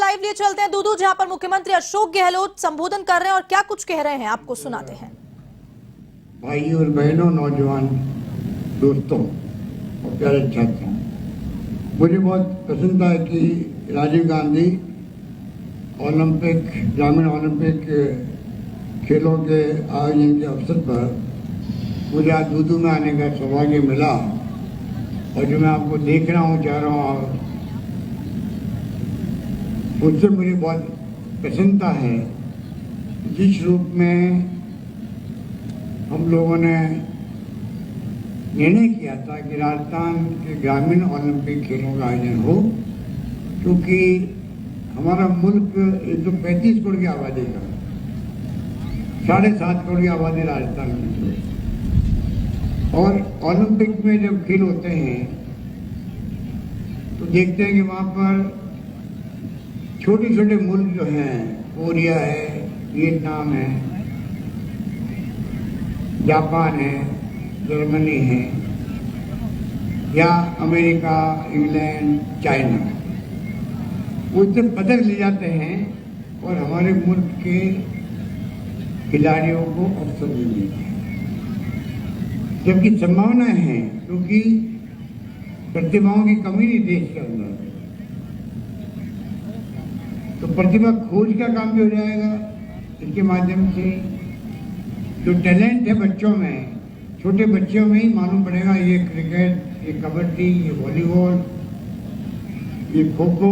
Live लिए चलते हैं दूदू, जहां पर मुख्यमंत्री अशोक गहलोत संबोधन कर रहे हैं और क्या कुछ कह रहे हैं आपको सुनाते हैं। भाई और बहनों, नौजवान दोस्तों और प्यारे छात्रों, मुझे बहुत पसंद है कि राजीव गांधी ग्रामीण ओलंपिक खेलों के आयोजन के अवसर पर मुझे आज दूदू में आने का सौभाग्य मिला और जो मैं आपको देख रहा हूँ, चाह रहा हूँ, और उससे मुझे बहुत प्रसन्नता है। जिस रूप में हम लोगों ने निर्णय किया था कि राजस्थान के ग्रामीण ओलंपिक खेलों का आयोजन हो, क्योंकि हमारा मुल्क 135 करोड़ की आबादी का 7.5 करोड़ की आबादी राजस्थान में है। और ओलंपिक में जब खेल होते हैं तो देखते हैं कि वहाँ पर छोटे छोटे मुल्क जो हैं, कोरिया है, वियतनाम है, जापान है, जर्मनी है, या अमेरिका, इंग्लैंड, चाइना, उससे पदक ले जाते हैं और हमारे मुल्क के खिलाड़ियों को अवसर भी मिलते हैं। जबकि संभावनाएं हैं, क्योंकि प्रतिभाओं की कमी नहीं देश के अंदर, तो प्रतिभा खोज का काम भी हो जाएगा। इसके माध्यम से जो टैलेंट है बच्चों में, छोटे बच्चों में ही मालूम पड़ेगा, ये क्रिकेट, ये कबड्डी, ये वॉलीबॉल, ये खो खो,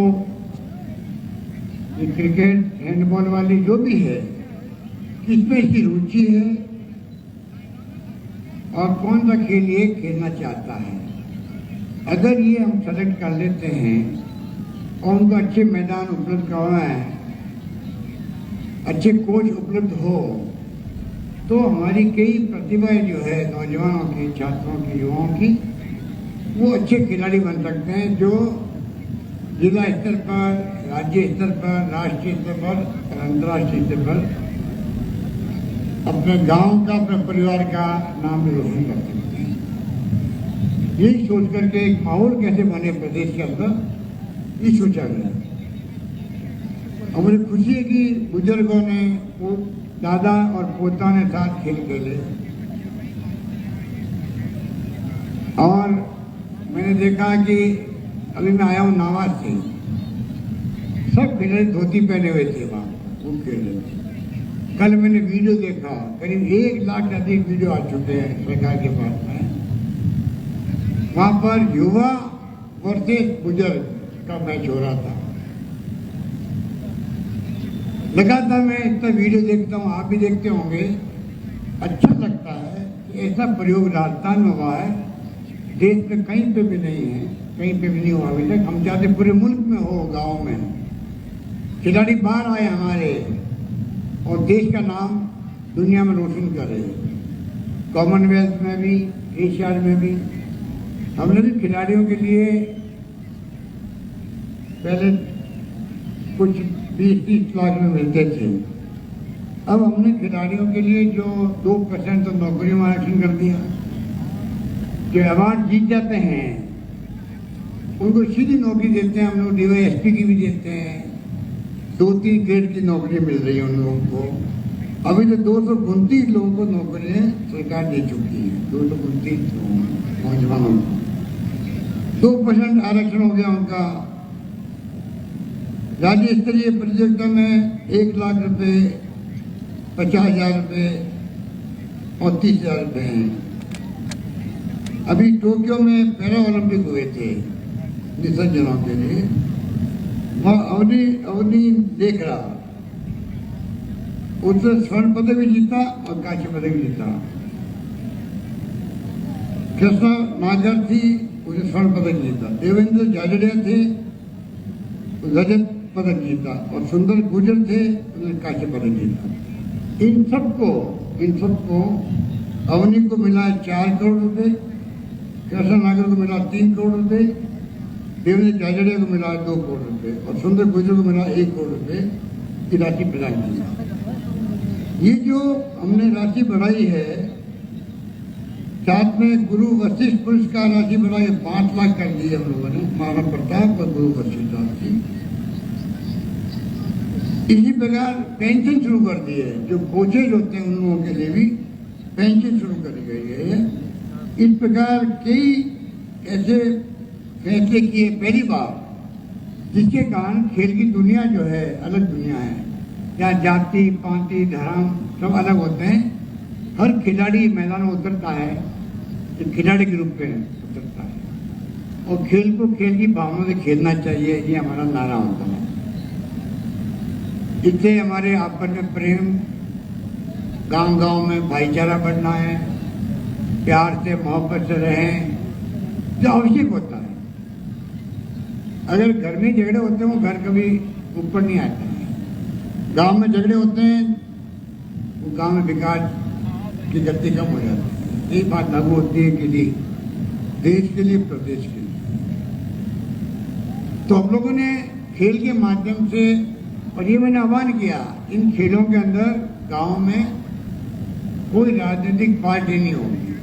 ये क्रिकेट, हैंडबॉल वाली जो भी है, किसमें इसकी रुचि है और कौन सा खेल ये खेलना चाहता है। अगर ये हम सेलेक्ट कर लेते हैं और उनको अच्छे मैदान उपलब्ध करवाएं, अच्छे कोच उपलब्ध हो, तो हमारी कई प्रतिभाएं जो है नौजवानों की, छात्रों की, युवाओं की, वो अच्छे खिलाड़ी बन सकते हैं, जो जिला स्तर पर, राज्य स्तर पर, राष्ट्रीय स्तर पर और अंतर्राष्ट्रीय स्तर पर अपने गांव का, अपने परिवार का नाम रोशन कर सकते हैं। यही सोच करके एक माहौल कैसे बने प्रदेश के अंदर, ये सोचा गया। और मुझे खुशी है कि बुजुर्गों ने, दादा और पोता ने साथ खेल खेले, और मैंने देखा कि अभी मैं आया हूँ नावाज से, सब खिलाड़ी धोती पहने हुए थे वहाँ, वो खेल रहे थे। कल मैंने वीडियो देखा, करीब 1 लाख से अधिक वीडियो आ चुके हैं सरकार के पास में। वहाँ पर युवा वर्सेस बुजुर्ग का मैच हो रहा था। लगातार मैं इतना वीडियो देखता हूँ, आप भी देखते होंगे। अच्छा लगता है कि ऐसा प्रयोग राजस्थान में हुआ है, देश में कहीं पे भी नहीं है, कहीं पे भी नहीं हुआ अभी तक। हम चाहते पूरे मुल्क में हो, गाँव में खिलाड़ी बाहर आए हमारे और देश का नाम दुनिया में रोशन करे। कॉमनवेल्थ में भी, एशियाड में भी हमने भी खिलाड़ियों के लिए पहले कुछ 20-30 लाख में मिलते थे, अब हमने खिलाड़ियों के लिए जो 2% तो नौकरियों में आरक्षण कर दिया। जो अवार्ड जीत जाते हैं उनको सीधी नौकरी देते हैं हम लोग, DYSP की भी देते हैं, 2-3 ग्रेड की नौकरी मिल रही है उन लोगों को। अभी तो 229 लोगों को नौकरियां सरकार दे चुकी है, 229 नौजवानों को 2% आरक्षण हो गया उनका। राज्य स्तरीय प्रतियोगिता में 1 लाख रुपए, 50,000 रुपए और 30,000 रुपए हैं। अभी टोक्यो में पैरा ओलंपिक हुए थे निसर्जनों के लिए, वहाँ अवनी देख रहा, उसने स्वर्ण पदक भी जीता और कांस्य पदक भी जीता। कृष्णा नागर थी, उसने स्वर्ण पदक जीता। देवेंद्र झाझड़िया थे, रजत पदक जीता। और सुंदर गुर्जर थे, उन्होंने कांस्य पदक जीता। इन सबको अवनी को मिला 4 करोड़ रुपए, कृष्णा नागर को मिला 3 करोड़ रुपए, देवेंद्र झाझड़िया को मिला 2 करोड़ रुपए और सुंदर गुर्जर को मिला 1 करोड़ रुपए की राशि प्रदान की। ये जो हमने राशि बढ़ाई है, साथ में गुरु वशिष्ठ पुरस्कार राशि बढ़ाई 5 लाख कर दी हम लोगों ने, महाराणा प्रताप और गुरु वशिष्ठ राशि। इसी प्रकार पेंशन शुरू कर दी है, जो कोचेज होते हैं उन लोगों के लिए भी पेंशन शुरू कर दी गई है। इस प्रकार कई ऐसे फैसले किए पहली बार, जिसके कारण खेल की दुनिया जो है अलग दुनिया है, जहाँ जाति पाति धर्म सब अलग होते हैं। हर खिलाड़ी मैदान में उतरता है तो खिलाड़ी के रूप में उतरता है, और खेल को खेल की भावना से खेलना चाहिए, ये हमारा नारा होता है। इससे हमारे आपस में प्रेम, गांव गांव में भाईचारा बढ़ना है, प्यार से मोहब्बत से रहें, जो आवश्यक होता है। अगर घर में झगड़े होते हैं वो घर कभी ऊपर नहीं आता है। गांव में झगड़े होते हैं वो गांव में विकास की गति कम हो जाती है। यही बात लागू होती है कि देश के लिए, प्रदेश के लिए। तो हम लोगों ने खेल के माध्यम से, और ये मैंने आह्वान किया, इन खेलों के अंदर गांव में कोई राजनीतिक पार्टी नहीं होगी।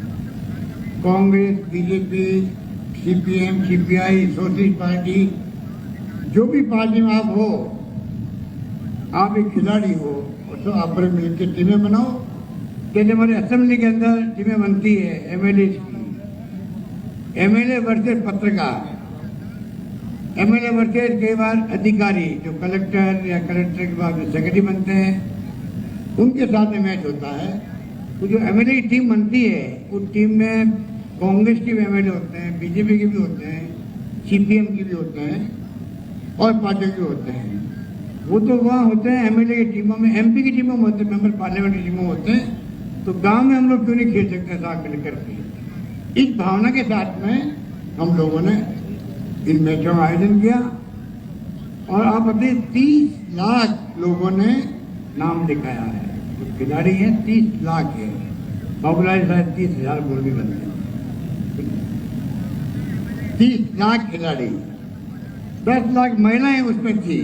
Congress, BJP, CPM, CPI, socialist party, जो भी पार्टी में आप हो, आप एक खिलाड़ी हो, और तो आप मिलकर टीमें बनाओ। जैसे हमारे असेंबली के अंदर टीमें बनती है एमएलए की, एमएलए वर्सेस पत्रकार, एमएलए वर्सेस कई बार अधिकारी जो कलेक्टर या कलेक्टर के बाद सेक्रेटरी बनते हैं, उनके साथ में मैच होता है। तो जो एमएलए की टीम बनती है, उस टीम में कांग्रेस के भी एमएलए होते हैं, बीजेपी के भी होते हैं, सीपीएम के भी होते हैं, और पार्टियों के होते हैं। वो तो वहाँ होते हैं एमएलए की टीमों में, एमपी की टीमों में होते हैं, मेंबर पार्लियामेंट की टीमों होते हैं। तो गांव में हम लोग क्यों नहीं खेल सकते साथ मिलकर के? इस भावना के साथ में हम लोगों ने इन मैचों का आयोजन किया, और आप अपने 30 लाख लोगों ने नाम लिखाया है। जो खिलाड़ी हैं 30 लाख है, बाबूलाल शायद 30,000 गोल भी बनते हैं। 30 लाख खिलाड़ी, 10 लाख महिलाएं उसमें थी,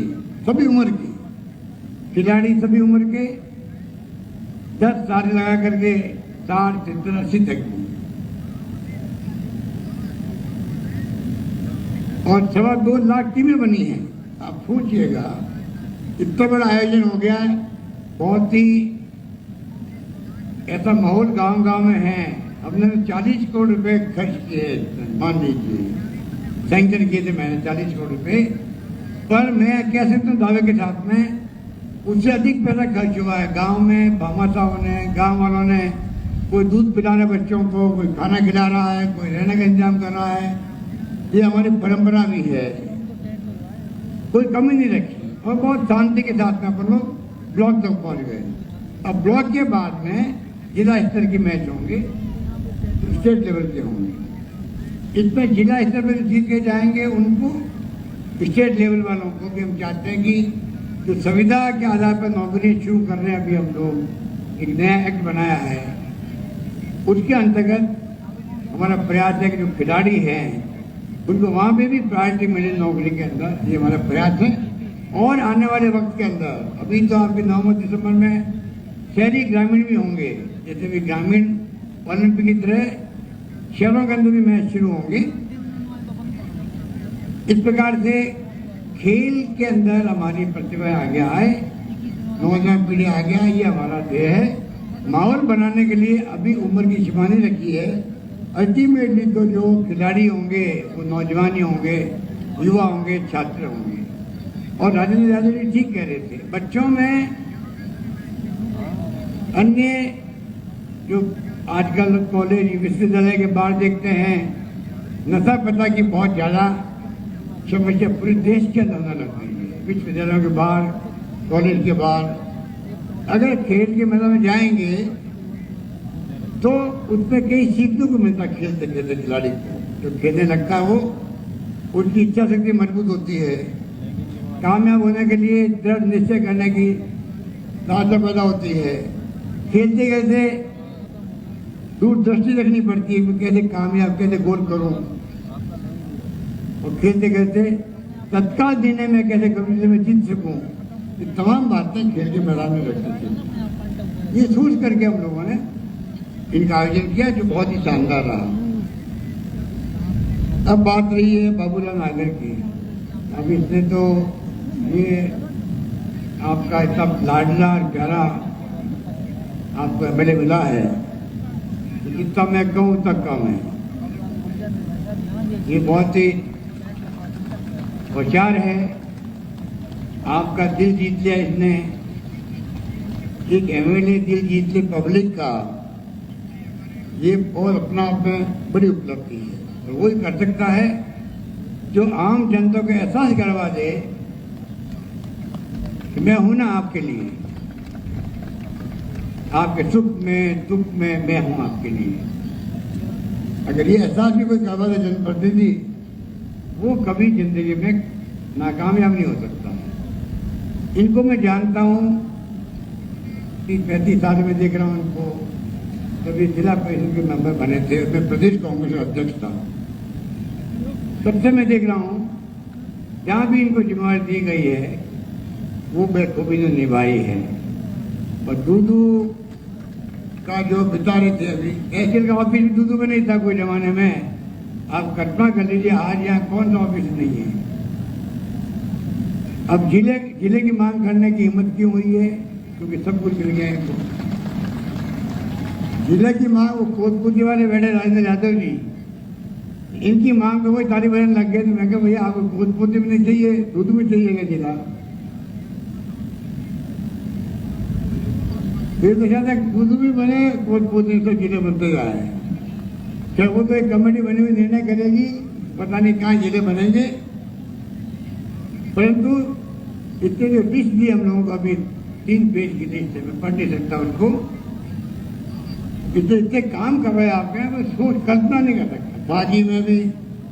सभी उम्र की खिलाड़ी, सभी उम्र के, 10 साल लगा करके 60, 70, 80 तक की, और 2.25 लाख टीमें बनी हैं। आप सोचिएगा, इतना बड़ा आयोजन हो गया है। बहुत ही ऐसा माहौल गांव गांव में है। हमने 40 करोड़ रुपए खर्च किए, मान लीजिए सैंक्शन किए थे मैंने 40 करोड़ रुपए, पर मैं कह सकता हूँ दावे के साथ में उससे अधिक पैसा खर्च हुआ है। गांव में भामाशाहों ने, गांव वालों ने, कोई दूध पिला रहा है बच्चों को, कोई खाना खिला रहा है, कोई रहने का इंतजाम कर रहा है। ये हमारी परंपरा भी है, कोई कमी नहीं रखी, और बहुत शांति के साथ में अपन लोग ब्लॉक तक पहुंच गए। अब ब्लॉक के बाद में जिला स्तर के मैच होंगे, स्टेट लेवल के होंगे। इसमें जिला स्तर पर जीत के जाएंगे उनको, स्टेट लेवल वालों को भी हम चाहते हैं कि जो संविदा के आधार पर नौकरी शुरू कर रहे हैं, अभी हम लोग एक नया एक्ट बनाया है, उसके अंतर्गत हमारा प्रयास है कि जो खिलाड़ी हैं उनको वहाँ पे भी प्रायोरिटी मिले नौकरी के अंदर। ये हमारा प्रयास है। और आने वाले वक्त के अंदर, अभी तो आपके नवंबर दिसंबर में शहरी ग्रामीण भी होंगे, जैसे भी ग्रामीण ओलंपिक की तरह शहरों के अंदर भी मैच शुरू होंगे। इस प्रकार से खेल के अंदर हमारी प्रतिभा आगे आए, नौजवान पीढ़ी आगे आए, ये हमारा ध्येय है। माहौल बनाने के लिए अभी उम्र की सीमा नहीं रखी है। अल्टीमेटली तो जो खिलाड़ी होंगे वो नौजवान ही होंगे, युवा होंगे, छात्र होंगे। और राजेंद्र यादव जी ठीक कह रहे थे, बच्चों में अन्य जो आजकल कॉलेज विश्वविद्यालय के बाहर देखते हैं, नशा पता की बहुत ज़्यादा समस्या पूरे देश के अंदर लग रही है। विश्वविद्यालयों के बाहर, कॉलेज के बाहर अगर खेल के मैदान में जाएंगे तो उसमें कई सीखने को मिलता है। खेलते खेलते खिलाड़ी को जो खेलने लगता है वो उनकी इच्छा शक्ति मजबूत होती है, कामयाब होने के लिए दृढ़ निश्चय करने की ताकत पैदा होती है। खेलते खेलते दूरदृष्टि रखनी पड़ती है कि कैसे कामयाब, कैसे गोल करूं, और खेलते खेलते तत्काल देने में कैसे कभी में जीत सकूं, ये तमाम बातें खेल के मैदान में रखनी चाहिए। ये सोच करके हम लोगों ने इनका आयोजन किया, जो बहुत ही शानदार रहा। अब बात रही है बाबूलाल नागर की। अब इसने तो ये आपका इतना लाडला और प्यारा आपको एमएलए मिला है, तो जितना मैं कहूँ उतना कम है। ये बहुत ही होशियार है, आपका दिल जीत लिया इसने। एक एमएलए दिल जीत ले पब्लिक का, ये और अपना आप में बड़ी उपलब्धि है। और वही कर सकता है जो आम जनता को एहसास करवा दे कि मैं हूं ना आपके लिए, आपके सुख में दुख में मैं हूं आपके लिए। अगर ये एहसास भी कोई करवा दे जनप्रतिनिधि, वो कभी जिंदगी में नाकामयाब नहीं हो सकता। इनको मैं जानता हूं, 30-35 साल में देख रहा हूं इनको। कभी जिला परिषद के मेंबर बने थे, उसमें प्रदेश कांग्रेस का अध्यक्ष था। तब से मैं देख रहा हूं जहां भी इनको जिम्मेवारी दी गई है वो बखूबी ने निभाई है। और दूधू का जो बिता रहे थे, अभी तहसील का ऑफिस भी दूधू में नहीं था कोई जमाने में। आप कल्पना कर लीजिए आज यहाँ कौन सा ऑफिस नहीं है। अब जिले की मांग करने की हिम्मत क्यों हुई है? क्योंकि सब कुछ मिल गया इनको। जिले की मांग, वो कोतपुती वाले बैठे राजेंद्र यादव जी, इनकी मांग पे वही ताली बजाने लग गए। तो मैं कहा भैया आपको कोतपुती में नहीं चाहिए, दूधू में चाहिएगा जिला। फिर तो शायद दूधू भी बने, कोतपुती से जिले बनते जा रहे हैं। क्या वो तो एक कमेटी बनी हुई निर्णय करेगी, पता नहीं कहाँ जिले बनेंगे। परंतु इतने जो लिस्ट दी हम लोगों को, अभी 3 पेज की लिस्ट है, मैं पढ़ नहीं सकता उनको। इतने काम कर रहे हैं आपके, मैं सोच कल्पना नहीं कर सकता। फागी में भी,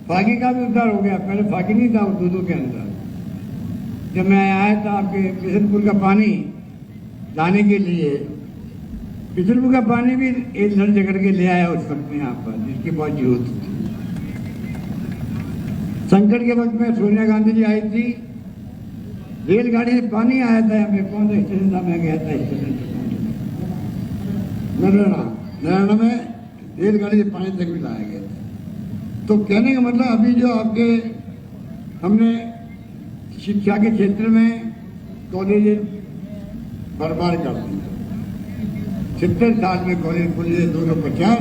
फागी का भी उद्धार हो गया। पहले फागी नहीं था दूधू के अंदर। जब मैं आया था आपके किशनपुर का पानी लाने के लिए, किशनपुर का पानी भी एक लड़ झगड़ के ले आया उस वक्त में यहाँ पर, जिसकी बहुत जरूरत थी। संकट के वक्त में सोनिया गांधी जी आई थी, रेलगाड़ी से पानी आया था यहाँ पे। कौन सा स्टेशन था, मैं गया था स्टेशन नरैना में रेलगाड़ी से पानी तक भी लाया गया था। तो कहने का मतलब अभी जो आपके हमने शिक्षा के क्षेत्र में कॉलेज बर्बाद कर दी। 70 साल में कॉलेज खोल दिए 250,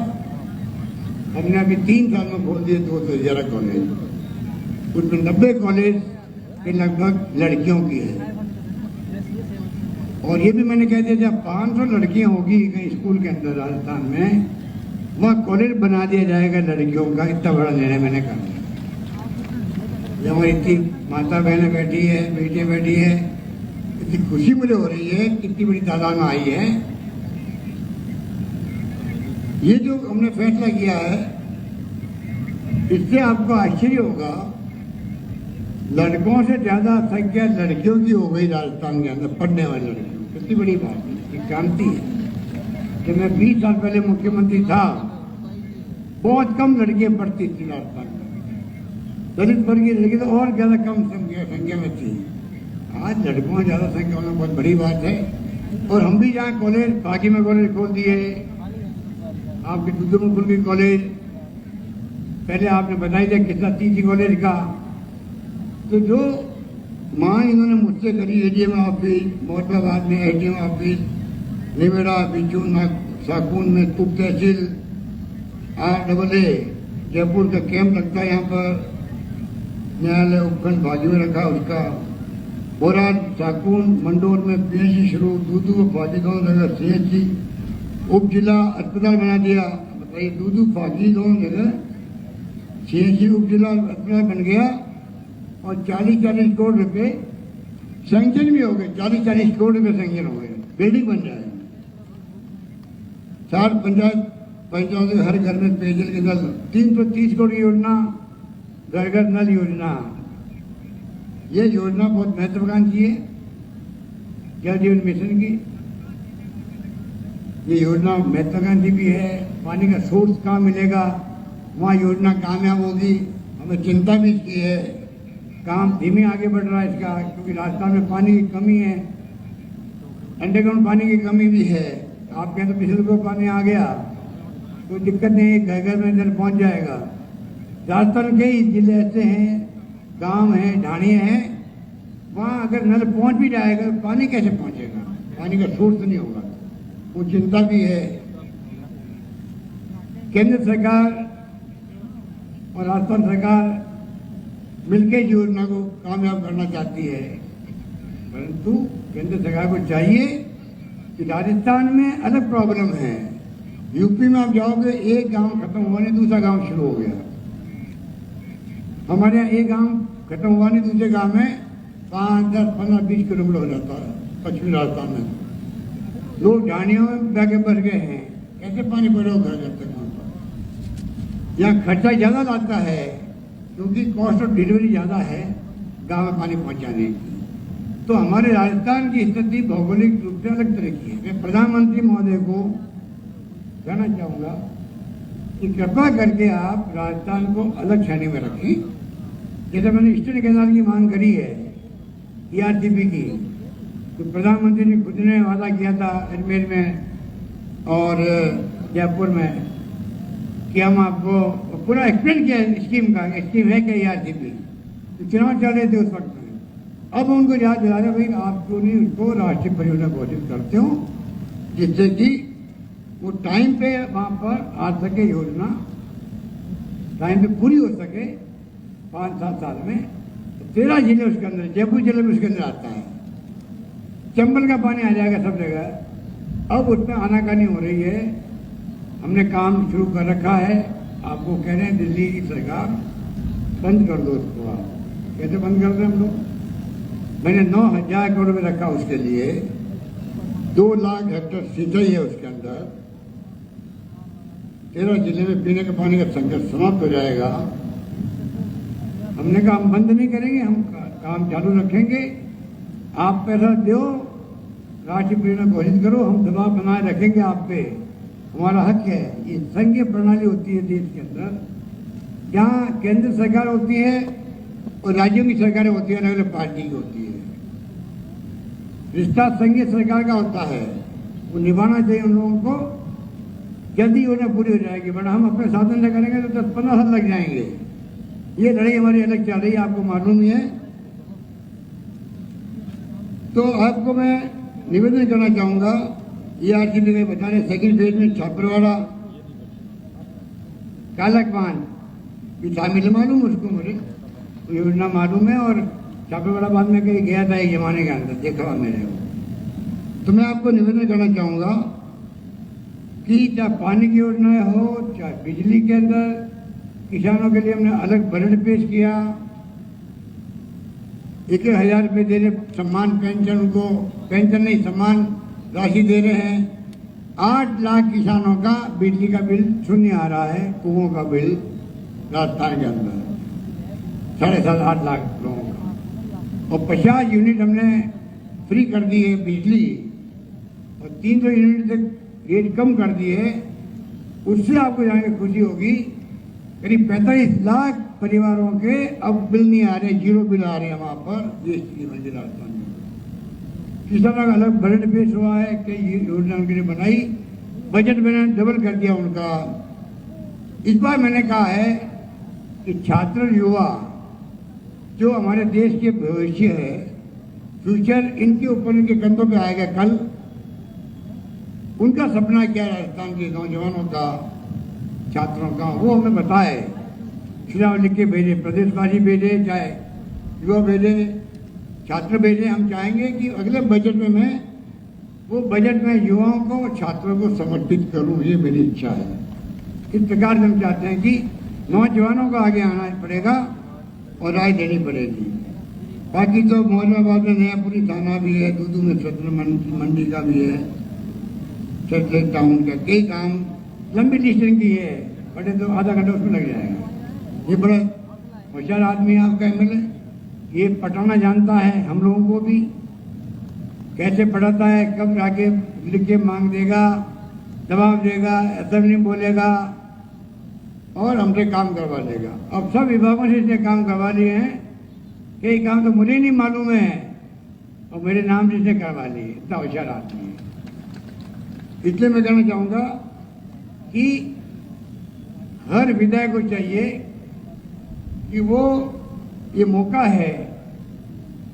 हमने अभी 3 साल में खोल दिए 211 कॉलेज। उसमें 90 कॉलेज के लगभग लड़कियों की है। और ये भी मैंने कह दिया जब 500 लड़कियां होगी कहीं स्कूल के अंदर राजस्थान में, वहाँ कॉलेज बना दिया जाएगा लड़कियों का। इतना बड़ा निर्णय मैंने कर लिया। जब हमारी इतनी माता बहनें बैठी है, बेटियां बैठी है, इतनी खुशी मुझे हो रही है, कितनी बड़ी तादाद में आई है। ये जो हमने फैसला किया है, इससे आपको आश्चर्य होगा, लड़कों से ज्यादा संख्या लड़कियों की हो गई राजस्थान के अंदर, पढ़ने वाली लड़कियों। कितनी बड़ी बात है, जानती है। जब मैं 20 साल पहले मुख्यमंत्री था, बहुत कम लड़कियां पढ़ती थी राजस्थान में। दलित वर्ग की लड़की तो और ज्यादा कम संख्या में थी। आज लड़कों में ज्यादा संख्या होना बहुत बड़ी बात है। और हम भी जहाँ कॉलेज, बाकी में कॉलेज खोल दिए, आपके दूधू में खुल गई कॉलेज। पहले आपने बताई दिया कितना तीसरी कॉलेज का। तो जो मांग इन्होंने मुझसे करी, एडीएम ऑफिस मोहताबाद में, एडीएम ऑफिस निवेड़ा, बिजून, साकून में तुप तहसील, RAA जयपुर का कैंप लगता है यहाँ पर, न्यायालय उपखंड बाजू में रखा उसका। बोराद, साकून, मंडोर में PHC शुरू, दूधू को फागी दोनों जगह CHC, उप जिला अस्पताल बना दिया। बताइए, दूधू फागी दोनों जगह CHC उप जिला अस्पताल बन गया। और 40-40 करोड़ रुपए सैंक्शन भी हो गए। 40-40 करोड़ रुपए सैंक्शन हो गए, बिल्डिंग बन जाएगी। 4 पंचायतों के हर घर में पेयजल के नल, 330 करोड़ की योजना, घर घर नल योजना। ये योजना बहुत महत्वाकांक्षी है जल जीवन मिशन की। ये योजना महत्वाकांक्षी भी है। पानी का सोर्स कहाँ मिलेगा, वहाँ योजना कामयाब होगी। हमें चिंता भी इसकी है, काम धीमे आगे बढ़ रहा है इसका, क्योंकि राजस्थान में पानी की कमी है, अंडरग्राउंड पानी की कमी भी है। आपके यहाँ तो पिछले को पानी आ गया, कोई दिक्कत नहीं है, घर घर में जल पहुँच जाएगा। राजस्थान के ही जिले ऐसे हैं, गांव हैं, ढाणियाँ हैं, वहाँ अगर नल पहुँच भी जाएगा तो पानी कैसे पहुँचेगा, पानी का सोर्स नहीं होगा, वो चिंता भी है। केंद्र सरकार और राजस्थान सरकार मिलकर इस योजना को कामयाब करना चाहती है, परंतु केंद्र सरकार को चाहिए कि राजस्थान में अलग प्रॉब्लम है। यूपी में आप जाओगे, एक गांव खत्म हुआ नहीं दूसरा गांव शुरू हो गया। हमारे यहाँ एक गांव खत्म हुआ नहीं दूसरे गांव में 5, 10, 15, 20 किलोमीटर हो जाता है पश्चिमी राजस्थान में। लोग झाड़ियों में जाके बस गए हैं, कैसे पानी पड़ेगा घर जब तक वहाँ पर। यहाँ खर्चा ज़्यादा लाता है क्योंकि कॉस्ट ऑफ डिलीवरी ज़्यादा है गाँव में पानी पहुँचाने की। तो हमारे राजस्थान की स्थिति भौगोलिक रूप से अलग तरह की है। मैं प्रधानमंत्री महोदय को कहना चाहूँगा कि कृपया करके आप राजस्थान को अलग श्रेणी में रखें। जैसे मैंने ईस्टर्न कैनाल की मांग करी है ERCP की, तो प्रधानमंत्री ने खुद ने वादा किया था अजमेर में और जयपुर में कि हम आपको पूरा एक्सप्लेन किया स्कीम का, स्कीम है क्या ERCP, तो चुनाव चल रहे थे उस वक्त में। अब उनको याद दिला रहे भाई आप क्यों नहीं उसको राष्ट्रीय परियोजना घोषित करते हो, जिससे कि वो टाइम पे वहाँ पर आ सके, योजना टाइम पे पूरी हो सके 5-7 साल में। 13 जिले उसके अंदर, जयपुर जिले में उसके अंदर आता है। चंबल का पानी आ जाएगा सब जगह। अब उसमें आनाकानी हो रही है, हमने काम शुरू कर रखा है, आपको कह रहे हैं दिल्ली की सरकार बंद कर दो उसको। आप कैसे बंद कर दें हम लोग? मैंने 9,000 करोड़ रुपये रखा उसके लिए, 2 लाख हेक्टेयर सिंचाई है उसके अंदर। 13 जिले में पीने के पानी का संकट समाप्त हो जाएगा। हमने कहा हम बंद नहीं करेंगे, हम काम चालू रखेंगे। आप पैसा दो, राष्ट्रीय परियोजना घोषित करो, हम दबाव बनाए रखेंगे आप पे, हमारा हक है। ये संघीय प्रणाली होती है देश के अंदर, जहाँ केंद्र सरकार होती है और राज्यों की सरकारें होती है, अलग अलग पार्टी की होती है। रिश्ता संघीय सरकार का होता है, वो निभाना चाहिए उन लोगों को। जल्दी योजना पूरी हो जाएगी, बट हम अपने साधन से करेंगे तो 10-15 साल लग जाएंगे। ये लड़ाई हमारी अलग चल रही है, आपको मालूम ही है। तो आपको मैं निवेदन करना चाहूंगा, ERCP में बता रहे सेकंड फेज में छापरवाड़ा कालकवान ये शामिल मालूम उसको, मुझे योजना मालूम है। और छापेवाड़ा बाद में कहीं गया था एक जमाने के अंदर, देखा हुआ मैंने वो। तो मैं आपको निवेदन करना चाहूँगा कि चाहे पानी की योजनाएं हो, चाहे बिजली के अंदर किसानों के लिए हमने अलग बजट पेश किया। 1,000 रुपये दे रहे सम्मान पेंशन, उनको पेंशन नहीं सम्मान राशि दे रहे हैं। 8 लाख किसानों का बिजली का बिल शून्य आ रहा है, कुओं का बिल राजस्थान के अंदर 7.5 लाख लोगों का। और 50 यूनिट हमने फ्री कर दी है बिजली, और 300 यूनिट तक रेट कम कर दी है। उससे आपको जाके खुशी होगी, करीब 45 लाख परिवारों के अब बिल नहीं आ रहे, 0 बिल आ रहे हैं वहाँ पर देश की मंदिर राजस्थान में। किसानों का अलग बजट पेश हुआ है, कई योजना उनके लिए बनाई, बजट मैंने डबल कर दिया उनका। इस बार मैंने कहा है कि छात्र युवा जो हमारे देश के भविष्य है, फ्यूचर इनके ऊपर, इनके कंधों पे आएगा कल। उनका सपना क्या है राजस्थान के नौजवानों का, छात्रों का, वो हमें बताए। चुनाव लिख के भेजे, प्रदेशवासी भेजे, चाहे युवा भेजे, छात्र भेजे। हम चाहेंगे कि अगले बजट में मैं वो बजट में युवाओं को और छात्रों को समर्पित करूं, ये मेरी इच्छा है। इस प्रकार से हम चाहते हैं कि नौजवानों को आगे आना पड़ेगा और राय देनी पड़ेगी। बाकी तो मोहम्मदाबाद में नयापुरी थाना भी है, दूदू में सत्र मंडी का भी है, सत्र टाउन का, कई काम लंबी लिस्ट की है, बड़े तो आधा घंटा उसमें लग जाएगा। ये बड़ा होशियार आदमी है आपका MLA, ये पढ़ाना जानता है हम लोगों को भी, कैसे पढ़ाता है, कब जाके लिख के मांग देगा, दबाव देगा, असेंबली में बोलेगा और हमसे काम करवा लेगा। अब सब विभागों से इसने काम करवा लिए हैं, कई काम तो मुझे नहीं मालूम है और मेरे नाम से इसने करवा लिए। इतना होशियार आदमी है। इसलिए मैं कहना चाहूँगा कि हर विधायक को चाहिए कि वो ये मौका है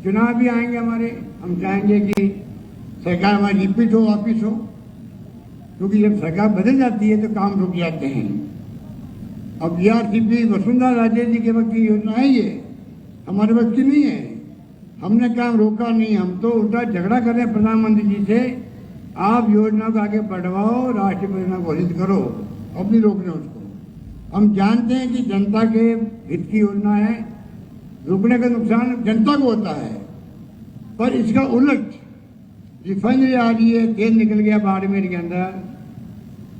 चुनाव भी आएंगे हमारे, हम चाहेंगे कि सरकार हमारी रिपीट हो, वापिस हो, क्योंकि जब सरकार बदल जाती है तो काम रुक जाते हैं। अब ERCP वसुंधरा राजे जी के वक्त की योजना है, ये हमारे वक्त की नहीं है। हमने काम रोका नहीं, हम तो उल्टा झगड़ा कर रहे हैं प्रधानमंत्री जी से, आप योजना को आगे बढ़वाओ, राष्ट्रीय योजना घोषित करो, अब नहीं रोक रहे उसको। हम जानते हैं कि जनता के हित की योजना है, रुकने का नुकसान जनता को होता है, पर इसका उलट रिफाइनरी आ रही है, तेल निकल गया बाड़मेर के अंदर,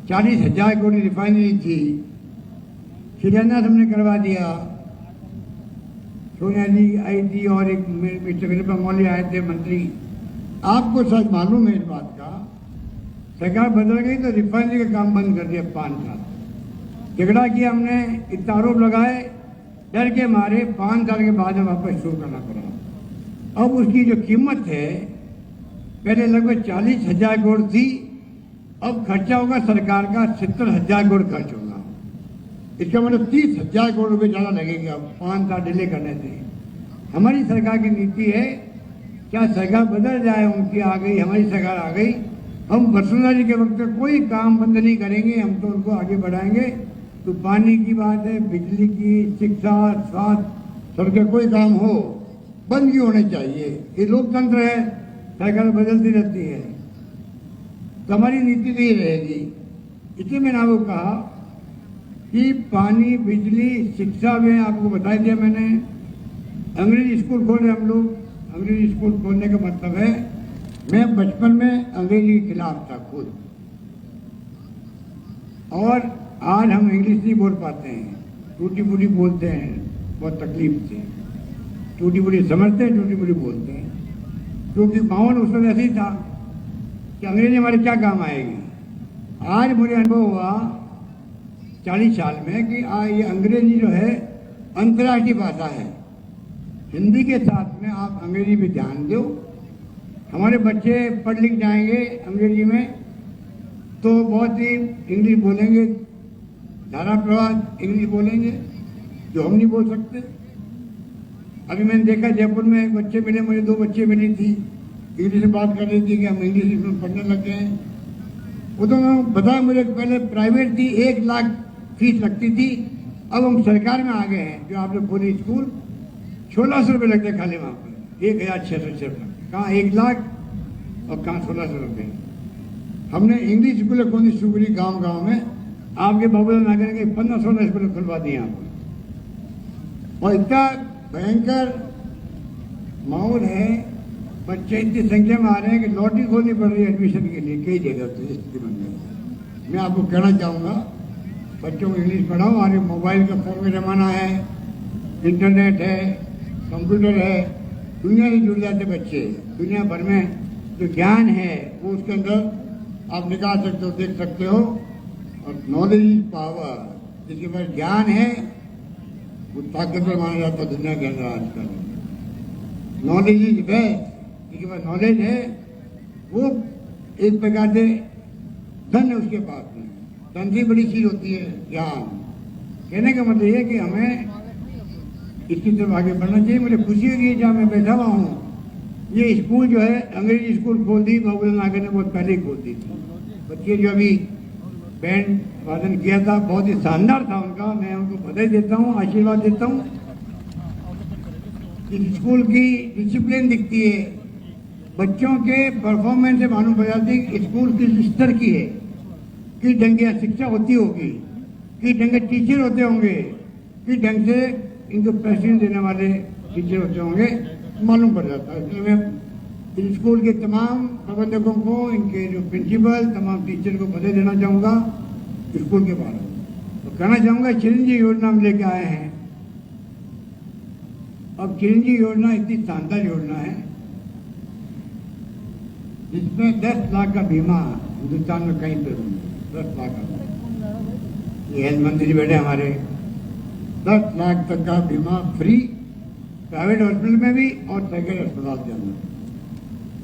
40,000 करोड़ रिफाइनरी थी, शिलान्यास हमने करवा दिया। सोनिया जी आई थी और एक मिस्टर विनय बंगाली आए थे मंत्री। आपको शायद मालूम है इस बात का, सरकार बदल गई तो रिफाइनरी का काम बंद कर दिया 5 साल। झगड़ा किया हमने, इतना आरोप लगाए, डर के मारे 5 साल के बाद में वापस शुरू करना पड़ा। अब उसकी जो कीमत है, पहले लगभग 40,000 करोड़ थी, अब खर्चा होगा सरकार का 70,000 करोड़ खर्च होगा। इसका मतलब 30,000 करोड़ रुपए ज़्यादा लगेंगे अब 5 साल डिले करने से। हमारी सरकार की नीति है, क्या सरकार बदल जाए, उनकी आ गई, हमारी सरकार आ गई, हम वसुंधरा जी के वक्त कोई काम बंद नहीं करेंगे, हम तो उनको आगे बढ़ाएंगे। तो पानी की बात है, बिजली की, शिक्षा, स्वास्थ्य, सड़कें, कोई काम हो बंद क्यों होने चाहिए? ये लोकतंत्र है, सरकार बदलती रहती है, तो हमारी नीति तो ये रहेगी। इसलिए मैंने आपको कहा कि पानी, बिजली, शिक्षा में आपको बता दिया मैंने। अंग्रेजी स्कूल खोले हम लोग। अंग्रेजी स्कूल खोलने का मतलब है, मैं बचपन में अंग्रेजी के खिलाफ था खुद, और आज हम इंग्लिश नहीं बोल पाते हैं, टूटी फूटी बोलते हैं, बहुत तकलीफ से टूटी फूटी समझते हैं, टूटी फूटी बोलते हैं, क्योंकि माहौल उस वक्त ऐसे ही था कि अंग्रेजी हमारे क्या काम आएगी। आज मुझे अनुभव हुआ 40 साल में कि ये अंग्रेजी जो है अंतर्राष्ट्रीय भाषा है। हिंदी के साथ में आप अंग्रेजी पे ध्यान दो, हमारे बच्चे पढ़ लिख जाएंगे अंग्रेजी में, तो बहुत ही इंग्लिश बोलेंगे, धारा प्रवाह इंग्लिश बोलेंगे, जो हम नहीं बोल सकते। अभी मैंने देखा जयपुर में बच्चे मिले, मुझे 2 बच्चे मिली थी, इंग्लिश में बात कर रही थी कि हम इंग्लिश में पढ़ने लग गए हैं। वो तो बताया मुझे, पहले प्राइवेट थी, 1 लाख फीस लगती थी, अब हम सरकार में आ गए हैं। जो आप लोग खोली स्कूल, 1600 रुपये लगते खाली वहाँ पर, 1,600 रुपये, कहाँ 1 लाख और कहाँ 1600 रुपये। हमने इंग्लिश स्कूलें खोली शुरू गाँव में, आपके बाबू नगर के 15-16 स्कूल खुलवा दिए यहाँ पर, और इतना भयंकर माहौल है, बच्चे इतनी संख्या में आ रहे हैं कि लॉटरी खोलनी पड़ रही है एडमिशन के लिए कई जगह से स्थिति बन गई। मैं आपको कहना चाहूँगा, बच्चों को इंग्लिश पढ़ाओ। आगे मोबाइल का फोन का जमाना है, इंटरनेट है, कंप्यूटर है, दुनिया से जुड़ जाते बच्चे। दुनिया भर में जो ज्ञान है वो उसके अंदर आप निकाल सकते हो, देख सकते हो। और नॉलेज इज पावर, जिसके पास ज्ञान है वो ताकतवर माना जाता है दुनिया के अंदर आजकल। नॉलेज इज बेस्ट, जिसके पास नॉलेज है वो एक प्रकार से धन है उसके पास में। धन से बड़ी चीज होती है ज्ञान। कहने का मतलब ये है कि हमें इसकी तरफ आगे बढ़ना चाहिए। मुझे खुशी हो रही है जहाँ मैं बैठा हुआ हूँ, ये स्कूल जो है अंग्रेजी स्कूल खोल दी बाबू नागर ने, बहुत पहले ही खोल दी थी। बच्चे जो अभी बैंड वादन किया था, बहुत ही शानदार था उनका, मैं उनको बधाई देता हूँ, आशीर्वाद देता हूँ। इस स्कूल की डिसिप्लिन दिखती है, बच्चों के परफॉर्मेंस से मालूम पड़ जाती है कि स्कूल किस स्तर की है, किस ढंग की शिक्षा होती होगी, किस ढंग के टीचर होते होंगे, किस ढंग से इनको प्रेसिडेंट देने वाले टीचर होते होंगे, मालूम पड़ जाता है। इसलिए मैं इस स्कूल के तमाम प्रबंधकों को, इनके जो प्रिंसिपल, तमाम टीचर को बधाई देना चाहूँगा स्कूल के बारे में। तो कहना चाहूँगा चिरंजीवी योजना हम लेके आए हैं। अब चिरंजीवी योजना इतनी शानदार योजना है जिसमें 10 लाख का बीमा हिंदुस्तान में कहीं पे 10 लाख का। ये हेल्थ मंत्री बैठे हमारे, 10 लाख तक का बीमा फ्री, प्राइवेट हॉस्पिटल में भी और सरकारी अस्पताल के अंदर।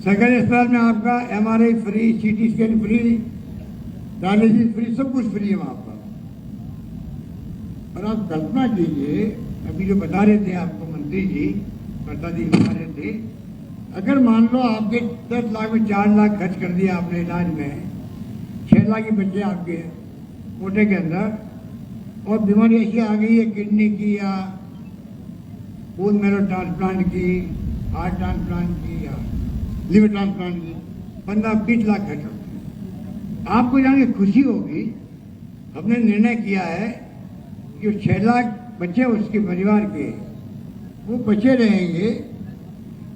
सरकारी अस्पताल में आपका MRI free, CT scan free, dialysis free, सब कुछ फ्री है वहाँ पर। और आप कल्पना कीजिए, अभी जो बता रहे थे आपको मंत्री जी, प्रसादी हमारे थे। अगर मान लो आपके 10 लाख में 4 लाख खर्च कर दिया आपने इलाज में, 6 लाख के बच्चे आपके कोटे के अंदर, और बीमारी ऐसी आ गई है किडनी की या बोन मैरो ट्रांसप्लांट की, हार्ट ट्रांसप्लांट की या लिवर ट्रांसप्लांट की, 15-20 लाख खर्च होते हैं। आपको जान के खुशी होगी, हमने निर्णय किया है कि 6 लाख बच्चे उसके परिवार के वो बचे रहेंगे।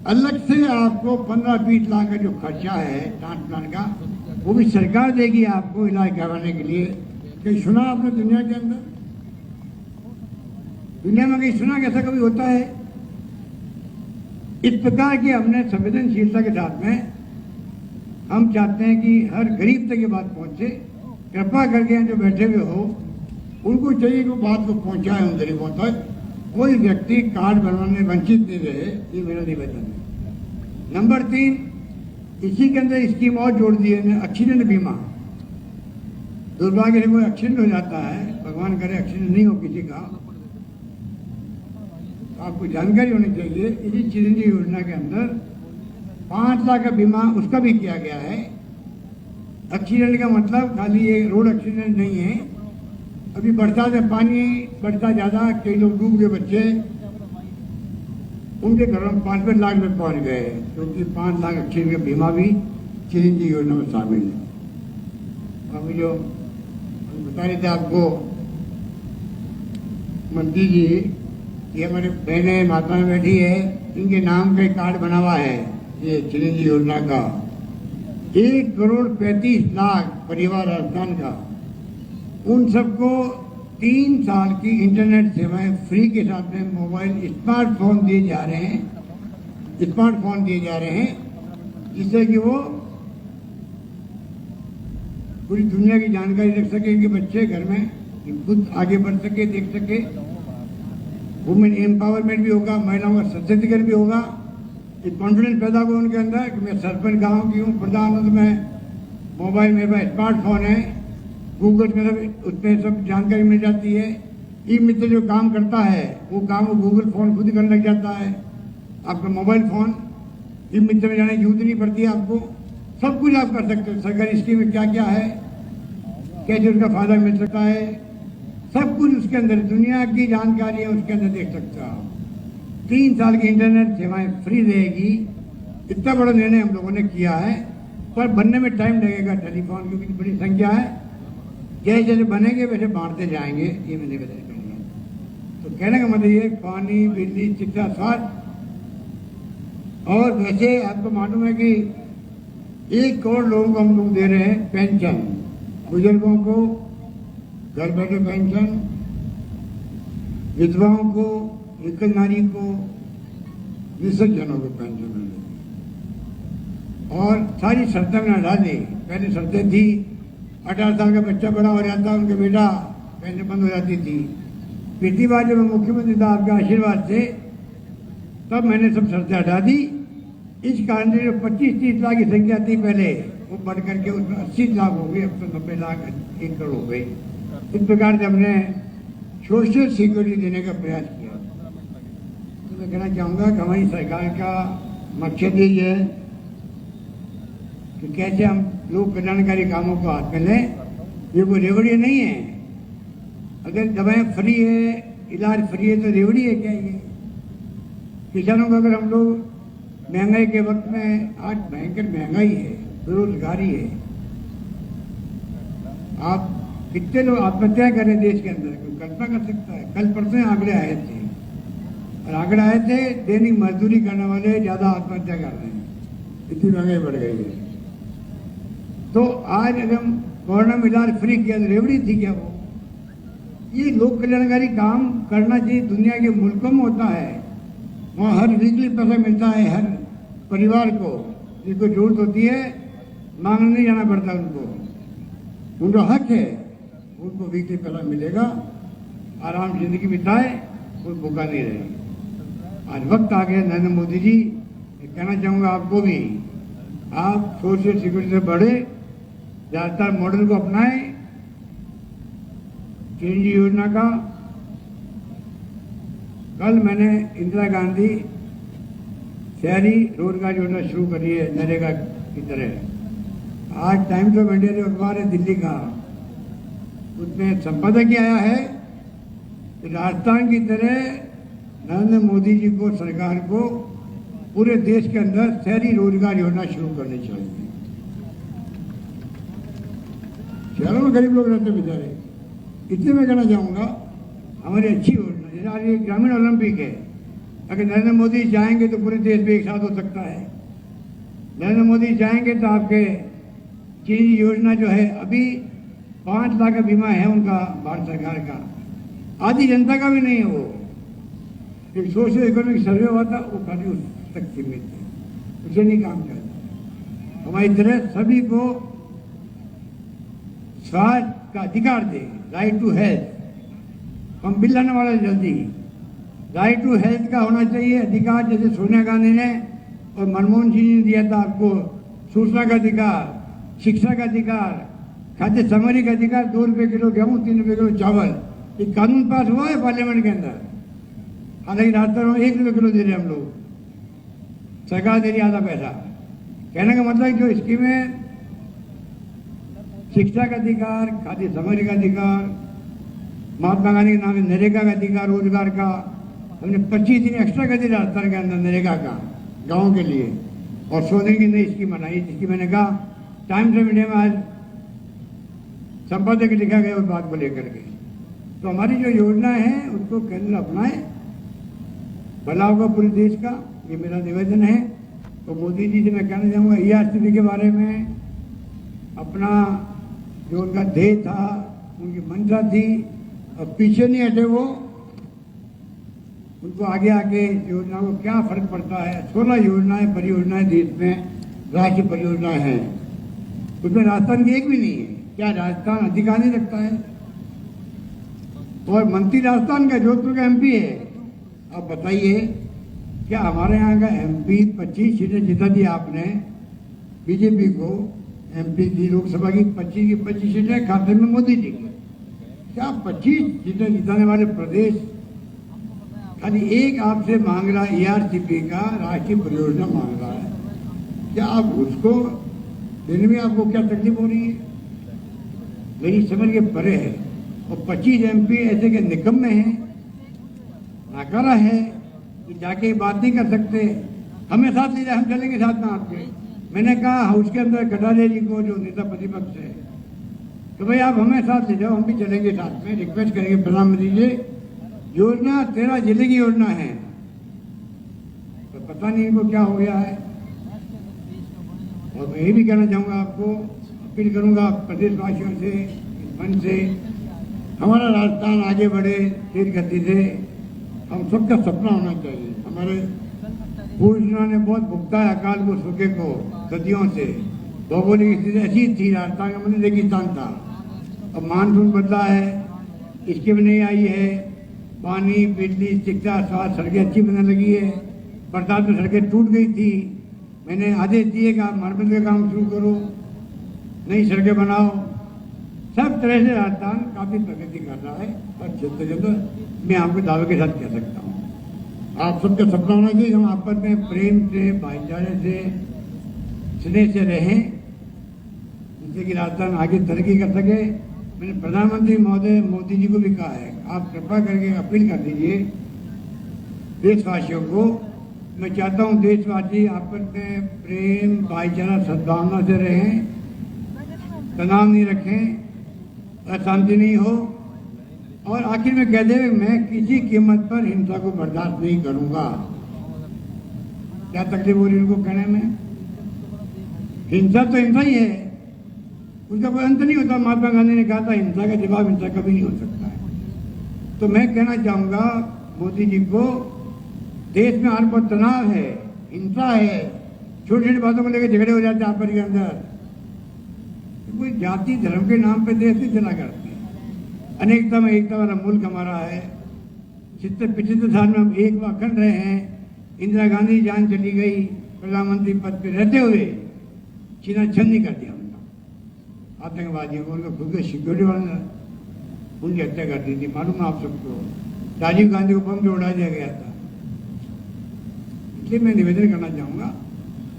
अलग से आपको 15-20 लाख का जो खर्चा है ट्रांसप्लांट का, वो भी सरकार देगी आपको इलाज करवाने के लिए। कहीं सुना आपने दुनिया के अंदर? दुनिया में कहीं सुना कि ऐसा कभी होता है? इस प्रकार की हमने संवेदनशीलता के साथ में हम चाहते हैं कि हर गरीब तक ये बात पहुंचे। कृपा करके जो बैठे हुए हो उनको चाहिए कि वो बात को पहुंचाए उन गरीबों तक। कोई व्यक्ति कार्ड बनवाने वंचित नहीं रहे, ये मेरा निवेदन है। नंबर 3, इसी के अंदर स्कीम और जोड़ दी है, एक्सीडेंट बीमा। दुर्भाग्य से कोई एक्सीडेंट हो जाता है, भगवान करे एक्सीडेंट नहीं हो किसी का, तो आपको जानकारी होनी चाहिए। इसी चिरंजीवी योजना के अंदर 5 लाख का बीमा उसका भी किया गया है। एक्सीडेंट का मतलब खाली ये रोड एक्सीडेंट नहीं है। अभी बरसात में पानी बढ़ता ज़्यादा, कई लोग डूब गए बच्चे, उनके घरों में 5-5 लाख रुपये पहुँच गए, क्योंकि 5 लाख एक्सीडेंट का बीमा भी चिरंजीवी योजना में शामिल है। अभी जो बता रहे थे आपको मंत्री जी, ये हमारे बहनें माताएं बैठी है, इनके नाम का कार्ड बना हुआ है ये चिरंजीवी योजना का। 1,35,00,000 परिवार राजस्थान का, उन सबको 3 साल की इंटरनेट सेवाएं फ्री के साथ में मोबाइल स्मार्टफोन दिए जा रहे हैं, जिससे कि वो पूरी दुनिया की जानकारी रख सके, इनके बच्चे घर में खुद आगे बढ़ सके, देख सके। वुमेन एम्पावरमेंट भी होगा, महिलाओं का सशक्तिकरण भी होगा। एक कॉन्फिडेंस पैदा होगा उनके अंदर कि मैं सरपंच गाँव की हूँ, प्रधान हूँ, तो मैं मोबाइल मेरे पास स्मार्टफोन है, गूगल में उसमें सब जानकारी मिल जाती है। ई मित्र जो काम करता है वो काम वो गूगल फोन खुद करने लग जाता है। आपका मोबाइल फोन ई मित्र में जाने की जरूरत नहीं पड़ती है आपको, सब कुछ आप कर सकते हो। सरकारी स्कीम में क्या क्या है, कैसे उसका फायदा मिल सकता है, सब कुछ उसके अंदर दुनिया की जानकारी है, उसके अंदर देख सकते हो। 3 साल की इंटरनेट सेवाएं फ्री रहेगी। इतना बड़ा निर्णय हम लोगों ने किया है, पर बनने में टाइम लगेगा टेलीफोन, क्योंकि बड़ी संख्या है। जैसे जैसे बनेंगे वैसे बांटते जाएंगे, ये मैं निवेदन करूँगा। तो कहने का मतलब ये पानी, बिजली, शिक्षा, स्वास्थ्य, और वैसे आपको मालूम है कि 1 करोड़ लोगों को हम लोग दे रहे हैं पेंशन। बुजुर्गों को घर बैठे पेंशन, विधवाओं को, एकल नारी को, विसर्जनों को पेंशन मिलेगी। और सारी शर्तें मैंने हटा दी। पहले शर्तें थी 18 साल का बच्चा बड़ा हो जाता, उनके बेटा पेंशन बंद हो जाती थी। पिछली बार जब मैं मुख्यमंत्री था आपके आशीर्वाद से, तब मैंने सब शर्तें हटा दी। इस कारण से जो 25-30 लाख की संख्या थी पहले, वो बढ़ करके उसमें 80 लाख हो गई, अब तो 90 लाख 1 करोड़ हो गई। इस प्रकार से हमने सोशल सिक्योरिटी देने का प्रयास किया। तो मैं कहना चाहूँगा कि हमारी सरकार का मकसद यही है कि कैसे हम लोक कल्याणकारी कामों को हाथ में लें। ये कोई रेवड़ी नहीं है। अगर दवाएं फ्री है, इलाज फ्री है, तो रेवड़ी है क्या ये? किसानों को अगर हम लोग महंगाई के वक्त में, आज भयंकर महंगाई है, बेरोजगारी है, आप कितने लोग आत्महत्या कर रहे हैं देश के अंदर, कोई कल्पना कर सकता है? कल परसों आंकड़े आए थे, और आंकड़े आए थे दैनिक मजदूरी करने वाले ज्यादा आत्महत्या कर रहे हैं, इतनी महंगाई बढ़ गई है। तो आज अगर हम कोरोना में इलाज फ्री किया तो रेवड़ी थी क्या वो? ये लोक कल्याणकारी काम करना चाहिए। दुनिया के मुल्कों में होता है, वहाँ हर वीकली पैसा मिलता है हर परिवार को, जिसको जरूरत होती है, मांगने नहीं जाना पड़ता उनको, उनका हक है, उनको वीकली पैसा मिलेगा, आराम जिंदगी बिताए, कोई भूखा नहीं रहे। आज वक्त आ गया नरेंद्र मोदी जी, कहना चाहूँगा आपको भी, आप सोशल सिक्योरिटी से बढ़े, ज़्यादातर मॉडल को अपनाएं। चिरंजीवी योजना का कल मैंने इंदिरा गांधी शहरी रोजगार योजना शुरू करी है नरेगा की तरह। आज टाइम्स ऑफ इंडिया जो अखबार है दिल्ली का, उसमें संपादक ही आया है कि राजस्थान की तरह नरेंद्र मोदी जी को, सरकार को पूरे देश के अंदर शहरी रोजगार योजना शुरू करनी चाहिए। शहरों में गरीब लोग रहते बेचारे। इतने मैं कहना चाहूँगा, हमारी अच्छी योजना, जैसे आज ये ग्रामीण ओलंपिक है, अगर नरेंद्र मोदी जाएंगे तो पूरे देश में एक साथ हो सकता है। नरेंद्र मोदी जाएंगे तो आपके चीनी योजना जो है, अभी 5 लाख का बीमा है उनका, भारत सरकार का, आधी जनता का भी नहीं है वो। एक सोशल इकोनॉमिक सर्वे हुआ था, वो खाली उस तक सीमित है, उसे नहीं काम करता। हमारी तरह सभी को स्वास्थ्य का अधिकार दे, राइट टू हेल्थ। हम बिल लाने वाला जल्दी राइट टू हेल्थ का होना चाहिए अधिकार, जैसे सोनिया गांधी ने और मनमोहन सिंह जी ने दिया था आपको सूचना का अधिकार, शिक्षा का अधिकार, खाद्य सामग्री का अधिकार, 2 रुपये किलो गेहूँ, 3 रुपये किलो चावल। ये कानून पास हुआ है पार्लियामेंट के अंदर। हालांकि राजस्थान में 1 रुपये किलो दे रहे हम लोग, सरकार दे रही आधा पैसा। कहने का मतलब जो स्कीमें, शिक्षा का अधिकार, खाद्य सामग्री का अधिकार, महात्मा गांधी के नाम से नरेगा का अधिकार, रोजगार का, हमने 25 दिन एक्स्ट्रा कर दिया राजस्थान के अंदर नरेगा का गाँव के लिए, और 100 दिन की नई स्कीम बनाई, जिसकी मैंने कहा टाइम्स ऑफ इंडिया में आज संपादक लिखा गया उस बात को लेकर के। तो हमारी जो योजना है उसको केंद्र अपनाए, भला होगा पूरे देश का, ये मेरा निवेदन है। तो मोदी जी से मैं कहना चाहूँगा ERCP के बारे में, अपना जो उनका ध्येय था, उनकी मंशा थी, और पीछे नहीं हटे वो। उनको आगे आगे योजना को क्या फर्क पड़ता है। 16 योजनाएं, परियोजनाएं देश में, राष्ट्रीय परियोजनाएं हैं, उसमें राजस्थान की एक भी नहीं है। क्या राजस्थान अधिकार नहीं रखता है? और मंत्री राजस्थान का, जोधपुर का MP है। अब बताइए, क्या हमारे यहाँ का MP 25 सीटें जिता दी आपने बीजेपी को, MP की लोकसभा की 25 की 25 सीटें खाते में मोदी जी की। क्या 25 सीटें जिताने वाले प्रदेश खाली एक आपसे मांग रहा है, ERCP का राष्ट्रीय परियोजना मांग रहा है। क्या आप उसको देने में आपको क्या तकलीफ हो रही है? मेरी समझ के परे है। और 25 MP ऐसे के निकम्मे हैं, नाकारा है कि जाके बात नहीं कर सकते। हमें साथ ले जाए, हम चलेंगे साथ में आपके। मैंने कहा हाउस के अंदर कटारिया जी को, जो नेता प्रतिपक्ष है, तो भाई आप हमें साथ ले जाओ, हम भी चलेंगे साथ में। रिक्वेस्ट करेंगे प्रधानमंत्री जी, योजना 13 जिले की योजना है, तो पता नहीं इनको क्या हो गया है। और मैं ये भी कहना चाहूँगा, आपको अपील करूँगा प्रदेशवासियों से, इस मंच से, हमारा राजस्थान आगे बढ़े तेज गति से। हम सबका सपना होना चाहिए। हमारे पूर्वजों ने बहुत भुगता है अकाल को, सूखे को, सदियों से। भौगोलिक स्थिति ऐसी थी, राजस्थान का मतलब रेगिस्तान था। अब मानसून बदला है, स्कीम नहीं आई है, पानी, बिजली, शिक्षा, स्वास्थ्य, सड़कें अच्छी बनने लगी है। बरसात में सड़कें टूट गई थी, मैंने आदेश दिए कि आप मरम्मत का काम शुरू करो, नई सड़कें बनाओ। सब तरह से राजस्थान काफी प्रगति कर रहा है, और जल्द जल्द मैं आपके दावे के साथ कह सकता हूँ। आप सबका सपना होना चाहिए हम आपस में प्रेम से, भाईचारे से, स्नेह से रहें, जिससे कि राजस्थान आगे तरक्की कर सके। मैंने प्रधानमंत्री महोदय मोदी जी को भी कहा है, आप कृपा करके अपील कर दीजिए देशवासियों को। मैं चाहता हूँ देशवासी आपस में प्रेम, भाईचारा, सद्भावना से रहें, तनाव नहीं रखें, अशांति नहीं हो। और आखिर में कह दे, मैं किसी कीमत पर हिंसा को बर्दाश्त नहीं करूंगा। क्या तकलीफ हो रही है उनको कहने में? हिंसा तो हिंसा ही है, उसका कोई अंत नहीं होता। महात्मा गांधी ने कहा था, हिंसा का जवाब हिंसा कभी नहीं हो सकता है। तो मैं कहना चाहूंगा मोदी जी को, देश में आज बहुत तनाव है, हिंसा है, छोटी छोटी बातों को लेकर झगड़े हो जाते हैं आपस के अंदर। कोई जाति धर्म के नाम पे देश नहीं चला करते। अनेकता में एकता वाला मुल्क हमारा है। 75 साल में हम एक अखंड रहे हैं। इंदिरा गांधी जान चली गई, प्रधानमंत्री पद पे रहते हुए छीना छन नहीं कर दिया उनका। आतंकवादियों को, उनका खुद के सिक्योरिटी वाले ने उनकी हत्या कर दी थी, मालूम है आप सबको। राजीव गांधी को बम पे उड़ा दिया गया था। इसलिए मैं निवेदन करना चाहूँगा,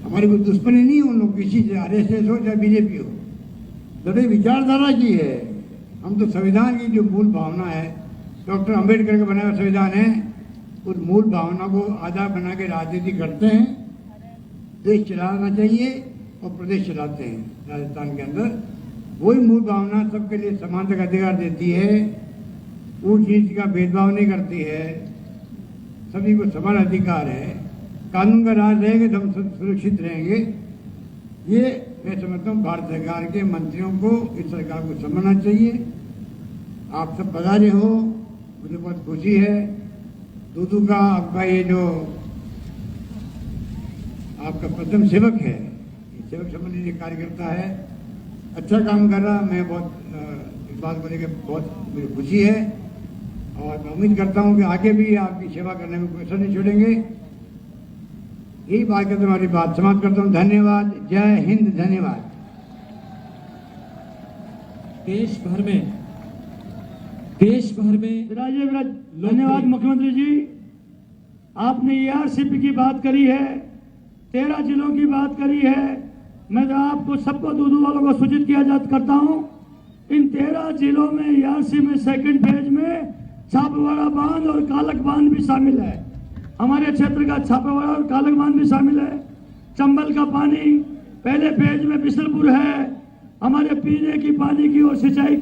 हमारी कोई दुश्मनी नहीं है उन लोग किसी से, RSS हो चाहे BJP हो, लड़ाई विचारधारा की है। हम तो संविधान की जो मूल भावना है, डॉक्टर अम्बेडकर का बनाया संविधान है, उस मूल भावना को आधार बना के राजनीति करते हैं। देश चलाना चाहिए और प्रदेश चलाते हैं राजस्थान के अंदर। वही मूल भावना सबके लिए समानता का अधिकार देती है, ऊंच नीच का भेदभाव नहीं करती है, सभी को समान अधिकार है, कानून का राज रहेगा तो हम सुरक्षित रहेंगे। ये मैं समझता हूँ भारत सरकार के मंत्रियों को, इस सरकार को समझना चाहिए। आप सब पधारे हो, मुझे बहुत खुशी है। दूदू का आपका ये जो आपका प्रथम सेवक है, सेवक संबंधी कार्यकर्ता है, अच्छा काम कर रहा। मैं बहुत इस बात को लेकर बहुत मुझे खुशी है और मैं उम्मीद करता हूँ कि आगे भी आपकी सेवा करने में कोई असर नहीं छोड़ेंगे। यही बात करते हमारी बात समाप्त करता हूँ। धन्यवाद। जय हिंद। धन्यवाद। देश भर में धन्यवाद मुख्यमंत्री जी, आपने ERCP की बात करी है, 13 जिलों की बात करी है। मैं तो आपको सबको दूदू वालों को सूचित किया करता हूं, इन 13 जिलों में ERC में सेकंड फेज में छापावाड़ा बांध और कालक बांध भी शामिल है। हमारे क्षेत्र का छापावाड़ा और कालक बांध भी शामिल है। चंबल का पानी पहले फेज में बिशनपुर है, हमारे पीने की पानी की और सिंचाई